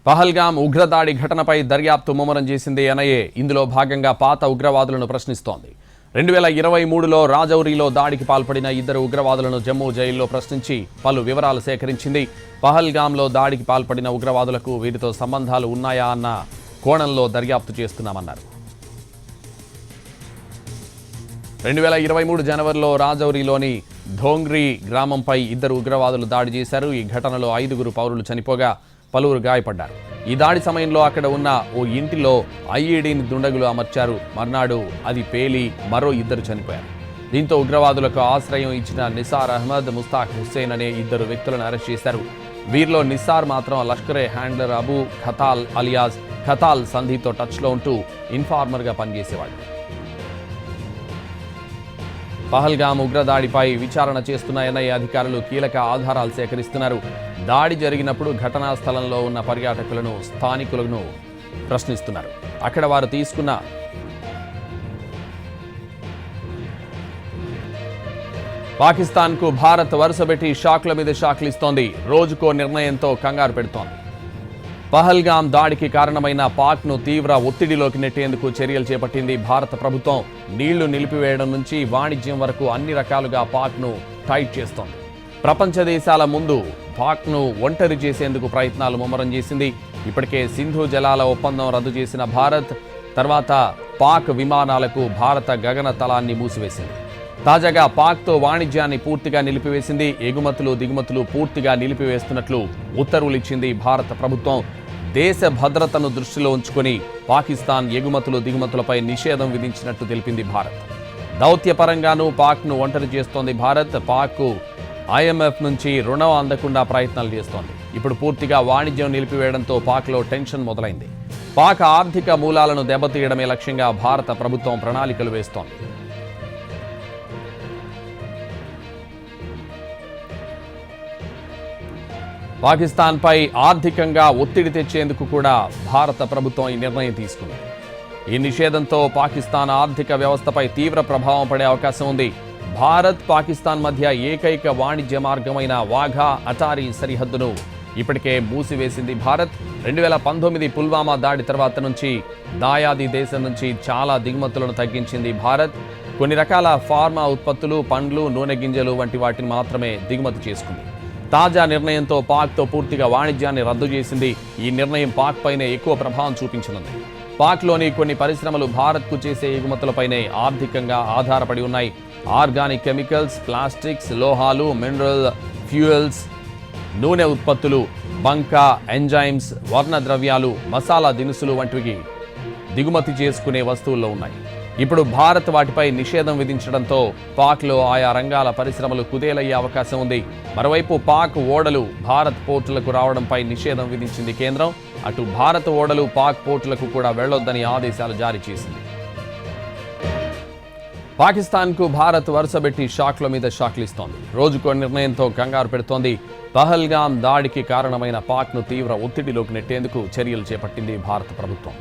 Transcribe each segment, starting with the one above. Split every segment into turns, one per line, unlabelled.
పహల్గామ్ ఉగ్రదాడి ఘటనపై దర్యాప్తు ముమ్మరం చేసింది ఎన్ఐఏ. ఇందులో భాగంగా పాత ఉగ్రవాదులను ప్రశ్నిస్తోంది. 2023లో రాజౌరీలో దాడికి పాల్పడిన ఇద్దరు ఉగ్రవాదులను జమ్మూ జైల్లో ప్రశ్నించి పలు వివరాలు సేకరించింది. పహల్గామ్లో దాడికి పాల్పడిన ఉగ్రవాదులకు వీరితో సంబంధాలు ఉన్నాయా అన్న కోణంలో దర్యాప్తు చేస్తున్నామన్నారు. 2023 జనవరిలో రాజౌరీలోని ధోంగ్రీ గ్రామంపై ఇద్దరు ఉగ్రవాదులు దాడి చేశారు. ఈ ఘటనలో 5 పౌరులు చనిపోగా పలువురు గాయపడ్డారు. ఈ దాడి సమయంలో అక్కడ ఉన్న ఓ ఇంటిలో ఐఈడీని దుండగులు అమర్చారు. మర్నాడు అది పేలి మరో 2 చనిపోయారు. దీంతో ఉగ్రవాదులకు ఆశ్రయం ఇచ్చిన నిసార్ అహ్మద్, ముస్తాక్ హుస్సేన్ అనే 2 వ్యక్తులను అరెస్ట్ చేశారు. వీరిలో నిసార్ మాత్రం లష్కరే హ్యాండ్లర్ అబూ ఖతాల్ అలియాస్ ఖతాల్ సంధితో టచ్లో ఉంటూ ఇన్ఫార్మర్గా పనిచేసేవాడు. పహల్గామ్ ఉగ్రదాడిపై విచారణ చేస్తున్న ఎన్ఐఏ అధికారులు కీలక ఆధారాలు సేకరిస్తున్నారు. దాడి జరిగినప్పుడు ఘటనా స్థలంలో ఉన్న పర్యాటకులను, స్థానికులను ప్రశ్నిస్తున్నారు. అక్కడ వారు తీసుకున్న పాకిస్తాన్కు భారత్ వరుసపెట్టి షాక్ల మీద షాక్లు ఇస్తోంది. రోజుకో నిర్ణయంతో కంగారు పెడుతోంది. పహల్గామ్ దాడికి కారణమైన పాక్ను తీవ్ర ఒత్తిడిలోకి నెట్టేందుకు చర్యలు చేపట్టింది భారత ప్రభుత్వం. నీళ్లు నిలిపివేయడం నుంచి వాణిజ్యం వరకు అన్ని రకాలుగా పాక్ను టైట్ చేస్తోంది. ప్రపంచ దేశాల ముందు పాక్ను ఒంటరి చేసేందుకు ప్రయత్నాలు ముమ్మరం చేసింది. ఇప్పటికే సింధు జలాల ఒప్పందం రద్దు చేసిన భారత్ తర్వాత పాక్ విమానాలకు భారత గగనతలాన్ని మూసివేసింది. తాజాగా పాక్తో వాణిజ్యాన్ని పూర్తిగా నిలిపివేసింది. ఎగుమతులు దిగుమతులు పూర్తిగా నిలిపివేస్తున్నట్లు ఉత్తర్వులు ఇచ్చింది భారత ప్రభుత్వం. దేశ భద్రతను దృష్టిలో ఉంచుకొని పాకిస్తాన్ ఎగుమతులు దిగుమతులపై నిషేధం విధించినట్టు తెలిపింది భారత్. దౌత్యపరంగానూ పాక్ను ఒంటరి చేస్తోంది భారత్. పాక్ ఐఎంఎఫ్ నుంచి రుణం అందకుండా ప్రయత్నాలు చేస్తోంది. ఇప్పుడు పూర్తిగా వాణిజ్యం నిలిపివేయడంతో పాక్లో టెన్షన్ మొదలైంది. పాక్ ఆర్థిక మూలాలను దెబ్బతీయడమే లక్ష్యంగా భారత ప్రభుత్వం ప్రణాళికలు వేస్తోంది. పాకిస్తాన్పై ఆర్థికంగా ఒత్తిడి తెచ్చేందుకు కూడా భారత ప్రభుత్వం ఈ నిర్ణయం తీసుకుంది. ఈ నిషేధంతో పాకిస్తాన్ ఆర్థిక వ్యవస్థపై తీవ్ర ప్రభావం పడే అవకాశం ఉంది. భారత్ పాకిస్తాన్ మధ్య ఏకైక వాణిజ్య మార్గమైన వాఘా అటారీ సరిహద్దును ఇప్పటికే మూసివేసింది భారత్. 2019 పుల్వామా దాడి తర్వాత నుంచి దాయాది దేశం నుంచి చాలా దిగుమతులను తగ్గించింది భారత్. కొన్ని రకాల ఫార్మా ఉత్పత్తులు, పండ్లు, నూనె గింజలు వంటి వాటిని మాత్రమే దిగుమతి చేసుకుంది. తాజా నిర్ణయంతో పాక్తో పూర్తిగా వాణిజ్యాన్ని రద్దు చేసింది. ఈ నిర్ణయం పాక్ పైనే ఎక్కువ ప్రభావం చూపించనుంది. పాక్లోని కొన్ని పరిశ్రమలు భారత్కు చేసే ఎగుమతులపైనే ఆర్థికంగా ఆధారపడి ఉన్నాయి. ఆర్గానిక్ కెమికల్స్, ప్లాస్టిక్స్, లోహాలు, మినరల్ ఫ్యూయల్స్, నూనె ఉత్పత్తులు, బంకా, ఎంజైమ్స్, వర్ణ ద్రవ్యాలు, మసాలా దినుసులు వంటివి దిగుమతి చేసుకునే వస్తువుల్లో ఉన్నాయి. ఇప్పుడు భారత్ వాటిపై నిషేధం విధించడంతో పాక్లో ఆయా రంగాల పరిశ్రమలు కుదేలయ్యే అవకాశం ఉంది. మరోవైపు పాక్ ఓడలు భారత్ పోర్టులకు రావడంపై నిషేధం విధించింది కేంద్రం. అటు భారత్ ఓడలు పాక్ పోర్టులకు కూడా వెళ్లొద్దని ఆదేశాలు జారీ చేసింది. పాకిస్తాన్కు భారత్ వరుసబెట్టి షాక్ల మీద షాక్లు ఇస్తోంది. రోజుకో నిర్ణయంతో కంగారు పెడుతోంది. పహల్గామ్ దాడికి కారణమైన పాక్ను తీవ్ర ఒత్తిడిలోకి నెట్టేందుకు చర్యలు చేపట్టింది భారత ప్రభుత్వం.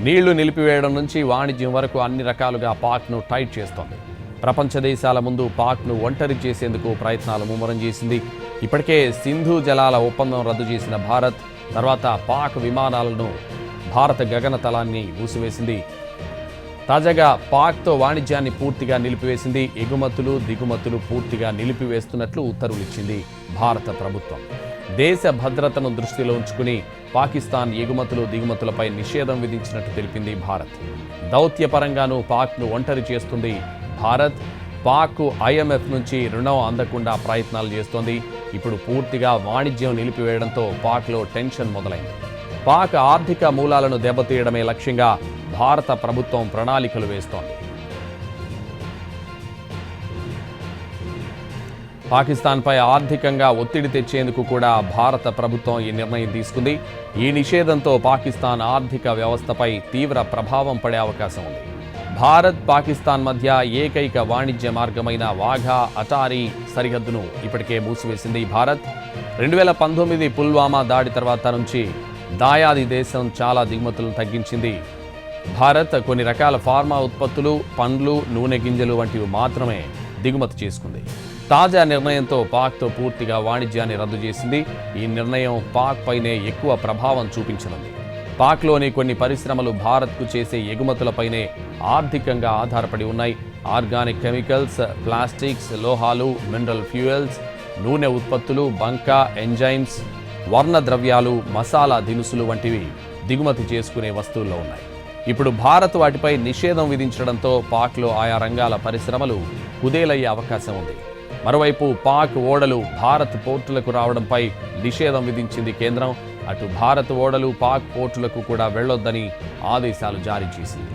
నీళ్లు నిలిపివేయడం నుంచి వాణిజ్యం వరకు అన్ని రకాలుగా పాక్ను టైట్ చేస్తోంది. ప్రపంచ దేశాల ముందు పాక్ను ఒంటరి చేసేందుకు ప్రయత్నాలు ముమ్మరం చేసింది. ఇప్పటికే సింధు జలాల ఒప్పందం రద్దు చేసిన భారత్ తర్వాత పాక్ విమానాలను భారత గగనతలాన్ని మూసివేసింది. తాజాగా పాక్తో వాణిజ్యాన్ని పూర్తిగా నిలిపివేసింది. ఎగుమతులు దిగుమతులు పూర్తిగా నిలిపివేస్తున్నట్లు ఉత్తర్వులు ఇచ్చింది భారత ప్రభుత్వం. దేశ భద్రతను దృష్టిలో ఉంచుకుని పాకిస్తాన్ ఎగుమతులు దిగుమతులపై నిషేధం విధించినట్టు తెలిపింది భారత్. దౌత్యపరంగానూ పాక్ను ఒంటరి చేస్తుంది భారత్. పాక్ ఐఎంఎఫ్ నుంచి రుణం అందకుండా ప్రయత్నాలు చేస్తోంది. ఇప్పుడు పూర్తిగా వాణిజ్యం నిలిపివేయడంతో పాక్లో టెన్షన్ మొదలైంది. పాక్ ఆర్థిక మూలాలను దెబ్బతీయడమే లక్ష్యంగా భారత ప్రభుత్వం ప్రణాళికలు వేస్తోంది. పాకిస్తాన్పై ఆర్థికంగా ఒత్తిడి తెచ్చేందుకు కూడా భారత ప్రభుత్వం ఈ నిర్ణయం తీసుకుంది. ఈ నిషేధంతో పాకిస్తాన్ ఆర్థిక వ్యవస్థపై తీవ్ర ప్రభావం పడే అవకాశం ఉంది. భారత్ పాకిస్తాన్ మధ్య ఏకైక వాణిజ్య మార్గమైన వాఘా అటారీ సరిహద్దును ఇప్పటికే మూసివేసింది భారత్. 2019 పుల్వామా దాడి తర్వాత నుంచి దాయాది దేశం చాలా దిగుమతులను తగ్గించింది భారత్. కొన్ని రకాల ఫార్మా ఉత్పత్తులు, పండ్లు, నూనె గింజలు వంటివి మాత్రమే దిగుమతి చేసుకుంది. తాజా నిర్ణయంతో పాక్తో పూర్తిగా వాణిజ్యాన్ని రద్దు చేసింది. ఈ నిర్ణయం పాక్ పైనే ఎక్కువ ప్రభావం చూపించనుంది. పాక్లోని కొన్ని పరిశ్రమలు భారత్కు చేసే ఎగుమతులపైనే ఆర్థికంగా ఆధారపడి ఉన్నాయి. ఆర్గానిక్ కెమికల్స్, ప్లాస్టిక్స్, లోహాలు, మినరల్ ఫ్యూయల్స్, నూనె ఉత్పత్తులు, బంకా, ఎంజైమ్స్, వర్ణ ద్రవ్యాలు, మసాలా దినుసులు వంటివి దిగుమతి చేసుకునే వస్తువుల్లో ఉన్నాయి. ఇప్పుడు భారత్ వాటిపై నిషేధం విధించడంతో పాక్లో ఆయా రంగాల పరిశ్రమలు కుదేలయ్యే అవకాశం ఉంది. మరోవైపు పాక్ ఓడలు భారత్ పోర్టులకు రావడంపై నిషేధం విధించింది కేంద్రం. అటు భారత్ ఓడలు పాక్ పోర్టులకు కూడా వెళ్లొద్దని ఆదేశాలు జారీ చేసింది.